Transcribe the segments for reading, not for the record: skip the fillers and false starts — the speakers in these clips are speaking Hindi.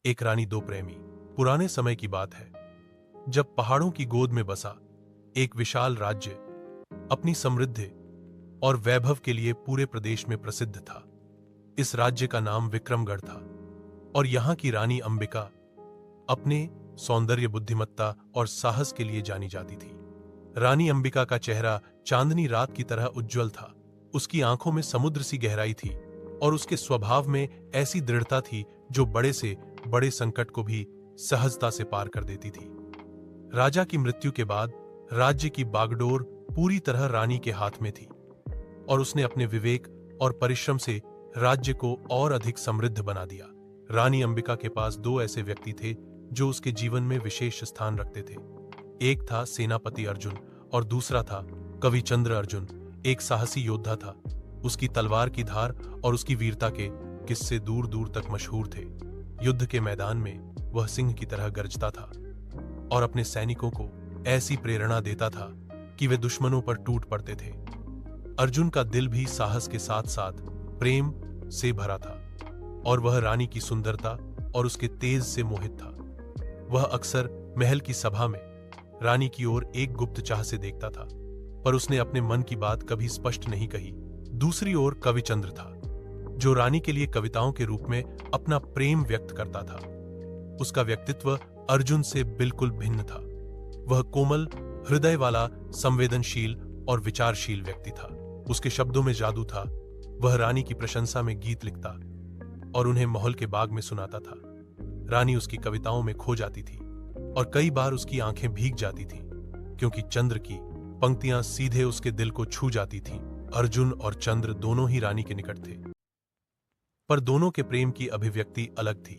एक रानी दो प्रेमी। पुराने समय की बात है, जब पहाड़ों की गोद में बसा एक विशाल राज्य अपनी समृद्धि और वैभव के लिए पूरे प्रदेश में प्रसिद्ध था। इस राज्य का नाम विक्रमगढ़ था और यहां की रानी अंबिका अपने सौंदर्य, बुद्धिमत्ता और साहस के लिए जानी जाती थी। रानी अंबिका का चेहरा चांदनी रात की तरह उज्जवल था। उसकी आंखों में समुद्र सी गहराई थी और उसके स्वभाव में ऐसी दृढ़ता थी जो बड़े से बड़े संकट को भी सहजता से पार कर देती थी। राजा की मृत्यु के बाद राज्य की बागडोर पूरी तरह रानी के हाथ में थी और उसने अपने विवेक और परिश्रम से राज्य को और अधिक समृद्ध बना दिया। रानी अंबिका के पास दो ऐसे व्यक्ति थे जो उसके जीवन में विशेष स्थान रखते थे। एक था सेनापति अर्जुन और दूसरा था कविचंद्र अर्जुन। एक साहसी योद्धा था। उसकी तलवार की धार और उसकी वीरता के किस्से दूर दूर तक मशहूर थे। युद्ध के मैदान में वह सिंह की तरह गरजता था और अपने सैनिकों को ऐसी प्रेरणा देता था कि वे दुश्मनों पर टूट पड़ते थे। अर्जुन का दिल भी साहस के साथ साथ प्रेम से भरा था और वह रानी की सुंदरता और उसके तेज से मोहित था। वह अक्सर महल की सभा में रानी की ओर एक गुप्त चाह से देखता था, पर उसने अपने मन की बात कभी स्पष्ट नहीं कही। दूसरी ओर कविचंद्र था, जो रानी के लिए कविताओं के रूप में अपना प्रेम व्यक्त करता था। उसका व्यक्तित्व अर्जुन से बिल्कुल भिन्न था। वह कोमल हृदय वाला, संवेदनशील और विचारशील व्यक्ति था। उसके शब्दों में जादू था। वह रानी की प्रशंसा में गीत लिखता और उन्हें महल के बाग में सुनाता था। रानी उसकी कविताओं में खो जाती थी और कई बार उसकी आंखें भीग जाती थीं, क्योंकि चंद्र की पंक्तियां सीधे उसके दिल को छू जाती थीं। अर्जुन और चंद्र दोनों ही रानी के निकट थे, पर दोनों के प्रेम की अभिव्यक्ति अलग थी।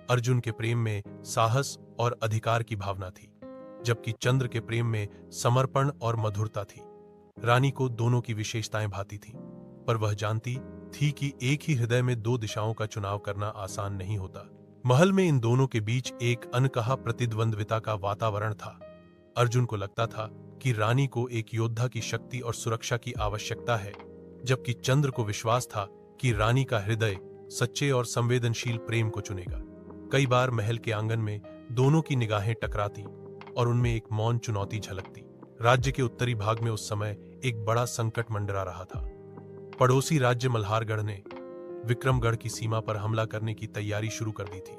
अर्जुन के प्रेम में साहस और अधिकार की भावना थी, जबकि चंद्र के प्रेम में समर्पण और मधुरता थी। रानी को दोनों की विशेषताएं भाती थीं, पर वह जानती थी कि एक ही हृदय में दो दिशाओं का चुनाव करना आसान नहीं होता। महल में इन दोनों के बीच एक अनकहा प्रतिद्वंद्विता का वातावरण था। अर्जुन को लगता था कि रानी को एक योद्धा की शक्ति और सुरक्षा की आवश्यकता है, जबकि चंद्र को विश्वास था कि रानी का हृदय सच्चे और संवेदनशील प्रेम को चुनेगा। कई बार महल के आंगन में दोनों की निगाहें टकराती और उनमें एक मौन चुनौती झलकती। राज्य के उत्तरी भाग में उस समय एक बड़ा संकट मंडरा रहा था। पड़ोसी राज्य मल्हारगढ़ ने विक्रमगढ़ की सीमा पर हमला करने की तैयारी शुरू कर दी थी।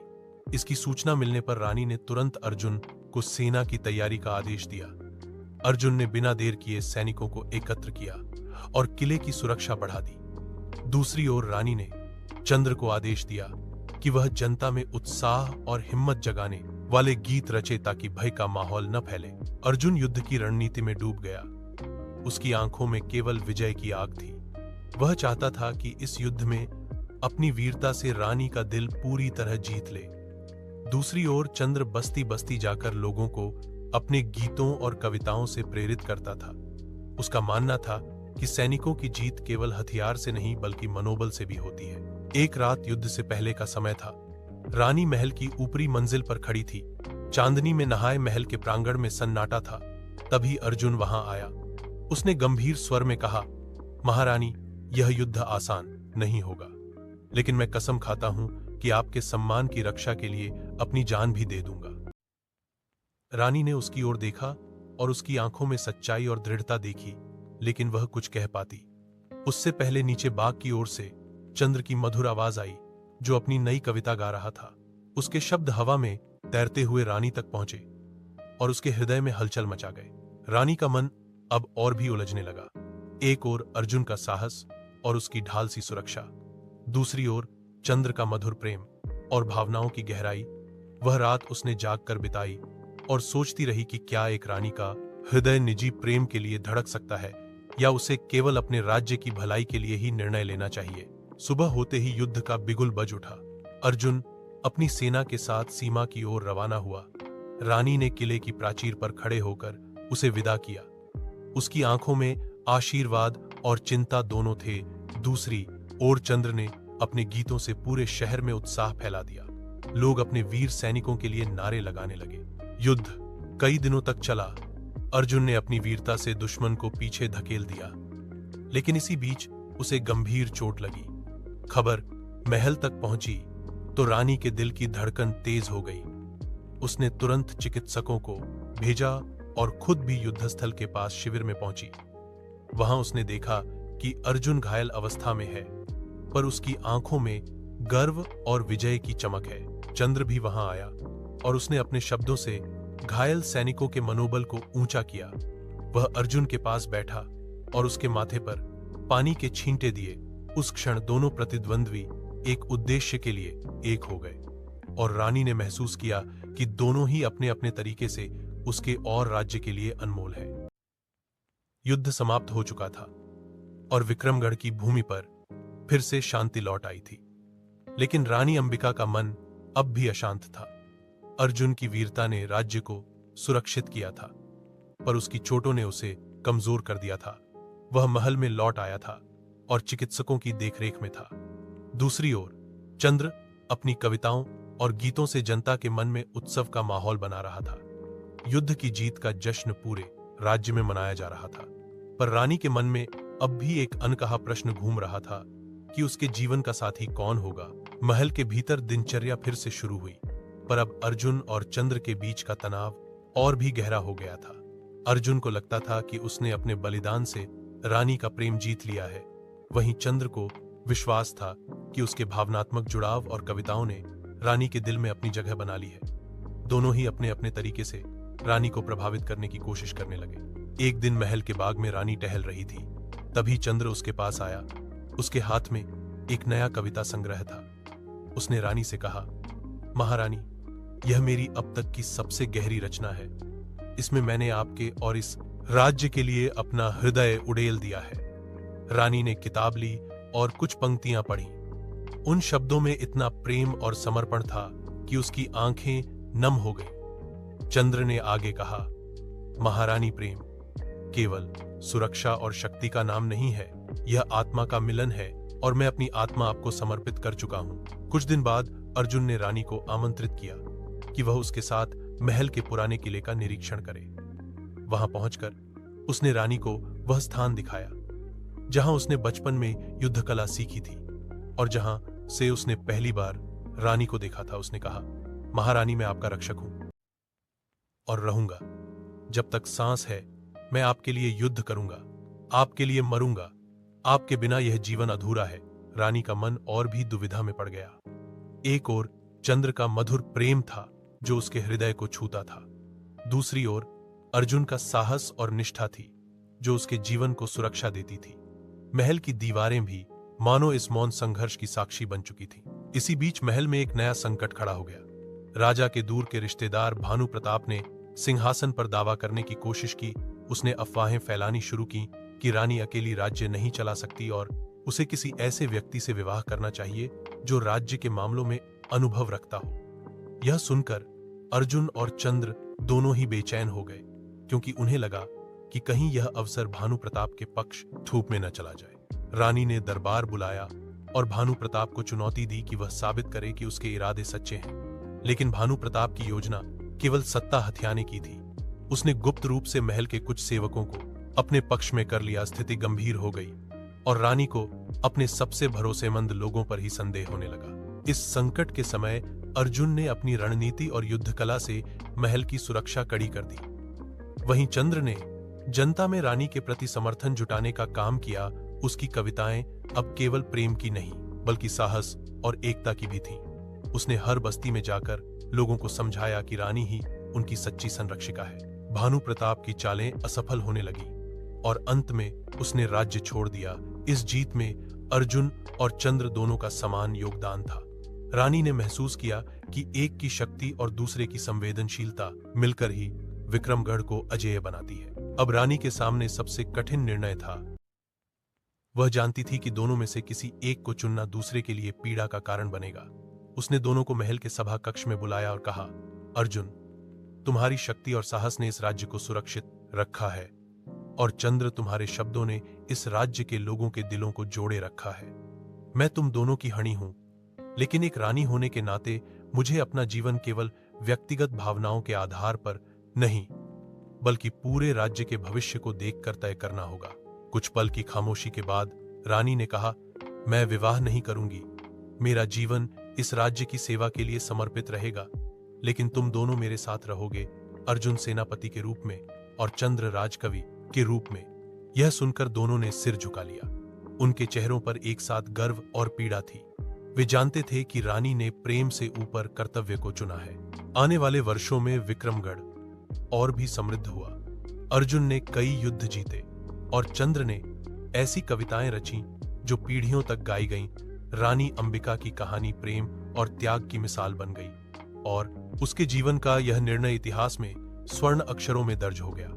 इसकी सूचना मिलने पर रानी ने तुरंत अर्जुन को सेना की तैयारी का आदेश दिया। अर्जुन ने बिना देर किए सैनिकों को एकत्र किया और किले की सुरक्षा बढ़ा दी। दूसरी ओर रानी ने चंद्र को आदेश दिया कि वह जनता में उत्साह और हिम्मत जगाने वाले गीत रचे ताकि भय का माहौल न फैले। अर्जुन युद्ध की रणनीति में डूब गया। उसकी आंखों में केवल विजय की आग थी। वह चाहता था कि इस युद्ध में अपनी वीरता से रानी का दिल पूरी तरह जीत ले। दूसरी ओर चंद्र बस्ती बस्ती जाकर लोगों को अपने गीतों और कविताओं से प्रेरित करता था। उसका मानना था कि सैनिकों की जीत केवल हथियार से नहीं बल्कि मनोबल से भी होती है। एक रात युद्ध से पहले का समय था। रानी महल की ऊपरी मंजिल पर खड़ी थी। चांदनी में नहाए महल के प्रांगण में सन्नाटा था। तभी अर्जुन वहां आया। उसने गंभीर स्वर में कहा, महारानी, यह युद्ध आसान नहीं होगा, लेकिन मैं कसम खाता हूं कि आपके सम्मान की रक्षा के लिए अपनी जान भी दे दूंगा। रानी ने उसकी ओर देखा और उसकी आंखों में सच्चाई और दृढ़ता देखी, लेकिन वह कुछ कह पाती उससे पहले नीचे बाग की ओर से चंद्र की मधुर आवाज आई, जो अपनी नई कविता गा रहा था। उसके शब्द हवा में तैरते हुए रानी तक पहुंचे और उसके हृदय में हलचल मचा गए। रानी का मन अब और भी उलझने लगा। एक ओर अर्जुन का साहस और उसकी ढाल सी सुरक्षा, दूसरी ओर चंद्र का मधुर प्रेम और भावनाओं की गहराई। वह रात उसने जाग कर बिताई और सोचती रही कि क्या एक रानी का हृदय निजी प्रेम के लिए धड़क सकता है या उसे केवल अपने राज्य की भलाई के लिए ही निर्णय लेना चाहिए। सुबह होते ही युद्ध का बिगुल बज उठा। अर्जुन अपनी सेना के साथ सीमा की ओर रवाना हुआ। रानी ने किले की प्राचीर पर खड़े होकर उसे विदा किया। उसकी आंखों में आशीर्वाद और चिंता दोनों थे। दूसरी ओर चंद्र ने अपने गीतों से पूरे शहर में उत्साह फैला दिया। लोग अपने वीर सैनिकों के लिए नारे लगाने लगे। युद्ध कई दिनों तक चला। अर्जुन ने अपनी वीरता से दुश्मन को पीछे धकेल दिया, लेकिन इसी बीच उसे गंभीर चोट लगी। खबर महल तक पहुंची तो रानी के दिल की धड़कन तेज हो गई। उसने तुरंत चिकित्सकों को भेजा और खुद भी युद्धस्थल के पास शिविर में पहुंची। वहां उसने देखा कि अर्जुन घायल अवस्था में है, पर उसकी आंखों में गर्व और विजय की चमक है। चंद्र भी वहां आया और उसने अपने शब्दों से घायल सैनिकों के मनोबल को ऊंचा किया। वह अर्जुन के पास बैठा और उसके माथे पर पानी के छींटे दिए। उस क्षण दोनों प्रतिद्वंद्वी एक उद्देश्य के लिए एक हो गए और रानी ने महसूस किया कि दोनों ही अपने अपने तरीके से उसके और राज्य के लिए अनमोल है। युद्ध समाप्त हो चुका था और विक्रमगढ़ की भूमि पर फिर से शांति लौट आई थी, लेकिन रानी अंबिका का मन अब भी अशांत था। अर्जुन की वीरता ने राज्य को सुरक्षित किया था, पर उसकी चोटों ने उसे कमजोर कर दिया था। वह महल में लौट आया था और चिकित्सकों की देखरेख में था। दूसरी ओर चंद्र अपनी कविताओं और गीतों से जनता के मन में उत्सव का माहौल बना रहा था। युद्ध की जीत का जश्न पूरे राज्य में मनाया जा रहा था, पर रानी के मन में अब भी एक अनकहा प्रश्न घूम रहा था कि उसके जीवन का साथी कौन होगा। महल के भीतर दिनचर्या फिर से शुरू हुई, पर अब अर्जुन और चंद्र के बीच का तनाव और भी गहरा हो गया था। अर्जुन को लगता था कि उसने अपने बलिदान से रानी का प्रेम जीत लिया है, वहीं चंद्र को विश्वास था कि उसके भावनात्मक जुड़ाव और कविताओं ने रानी के दिल में अपनी जगह बना ली है। दोनों ही अपने अपने तरीके से रानी को प्रभावित करने की कोशिश करने लगे। एक दिन महल के बाग में रानी टहल रही थी, तभी चंद्र उसके पास आया। उसके हाथ में एक नया कविता संग्रह था। उसने रानी से कहा, महारानी, यह मेरी अब तक की सबसे गहरी रचना है। इसमें मैंने आपके और इस राज्य के लिए अपना हृदय उड़ेल दिया है। रानी ने किताब ली और कुछ पंक्तियां पढ़ी। उन शब्दों में इतना प्रेम और समर्पण था कि उसकी आंखें नम हो गईं। चंद्र ने आगे कहा, महारानी, प्रेम केवल सुरक्षा और शक्ति का नाम नहीं है, यह आत्मा का मिलन है और मैं अपनी आत्मा आपको समर्पित कर चुका हूं। कुछ दिन बाद अर्जुन ने रानी को आमंत्रित किया कि वह उसके साथ महल के पुराने किले का निरीक्षण करे। वहां पहुंचकर उसने रानी को वह स्थान दिखाया जहां उसने बचपन में युद्ध कला सीखी थी और जहां से उसने पहली बार रानी को देखा था। उसने कहा, महारानी, मैं आपका रक्षक हूं और रहूंगा। जब तक सांस है मैं आपके लिए युद्ध करूंगा, आपके लिए मरूंगा। आपके बिना यह जीवन अधूरा है। रानी का मन और भी दुविधा में पड़ गया। एक ओर चंद्र का मधुर प्रेम था जो उसके हृदय को छूता था, दूसरी ओर अर्जुन का साहस और निष्ठा थी जो उसके जीवन को सुरक्षा देती थी। महल की दीवारें भी मानो इस मौन संघर्ष की साक्षी बन चुकी थी। इसी बीच महल में एक नया संकट खड़ा हो गया। राजा के दूर के रिश्तेदार भानु प्रताप ने सिंहासन पर दावा करने की कोशिश की। उसने अफवाहें फैलानी शुरू की कि रानी अकेली राज्य नहीं चला सकती और उसे किसी ऐसे व्यक्ति से विवाह करना चाहिए जो राज्य के मामलों में अनुभव रखता हो। यह सुनकर अर्जुन और चंद्र दोनों ही बेचैन हो गए, क्योंकि उन्हें लगा कि कहीं यह अवसर भानु प्रताप के पक्ष धूप में न चला जाए। रानी ने दरबार बुलाया और भानु प्रताप को चुनौती दी कि वह साबित करे कि उसके इरादे सच्चे हैं। लेकिन भानु प्रताप की योजना केवल सत्ता हथियाने की थी। उसने गुप्त रूप से महल के कुछ सेवकों को अपने पक्ष में कर लिया। स्थिति गंभीर हो गई और रानी को अपने सबसे भरोसेमंद लोगों पर ही संदेह होने लगा। इस संकट के समय अर्जुन ने अपनी रणनीति और युद्ध कला से महल की सुरक्षा कड़ी कर दी। वहीं चंद्र ने जनता में रानी के प्रति समर्थन जुटाने का काम किया। उसकी कविताएं अब केवल प्रेम की नहीं, बल्कि साहस और एकता की भी थीं। उसने हर बस्ती में जाकर लोगों को समझाया कि रानी ही उनकी सच्ची संरक्षिका है। भानु प्रताप की चालें असफल होने लगी और अंत में उसने राज्य छोड़ दिया। इस जीत में अर्जुन और चंद्र दोनों का समान योगदान था। रानी ने महसूस किया कि एक की शक्ति और दूसरे की संवेदनशीलता मिलकर ही विक्रमगढ़ को अजेय बनाती है। अब रानी के सामने सबसे कठिन निर्णय था। वह जानती थी कि दोनों में से किसी एक को चुनना दूसरे के लिए पीड़ा का कारण बनेगा। उसने दोनों को महल के सभा कक्ष में बुलाया और कहा, अर्जुन, तुम्हारी शक्ति और साहस ने इस राज्य को सुरक्षित रखा है और चंद्र, तुम्हारे शब्दों ने इस राज्य के लोगों के दिलों को जोड़े रखा है। मैं तुम दोनों की हणी हूं, लेकिन एक रानी होने के नाते मुझे अपना जीवन केवल व्यक्तिगत भावनाओं के आधार पर नहीं, बल्कि पूरे राज्य के भविष्य को देखकर तय करना होगा। कुछ पल की खामोशी के बाद रानी ने कहा, मैं विवाह नहीं करूंगी। मेरा जीवन इस राज्य की सेवा के लिए समर्पित रहेगा, लेकिन तुम दोनों मेरे साथ रहोगे, अर्जुन सेनापति के रूप में और चंद्र राजकवि के रूप में। यह सुनकर दोनों ने सिर झुका लिया। उनके चेहरों पर एक साथ गर्व और पीड़ा थी। वे जानते थे कि रानी ने प्रेम से ऊपर कर्तव्य को चुना है। आने वाले वर्षों में विक्रमगढ़ और भी समृद्ध हुआ। अर्जुन ने कई युद्ध जीते और चंद्र ने ऐसी कविताएं रची जो पीढ़ियों तक गाई गईं। रानी अंबिका की कहानी प्रेम और त्याग की मिसाल बन गई और उसके जीवन का यह निर्णय इतिहास में स्वर्ण अक्षरों में दर्ज हो गया।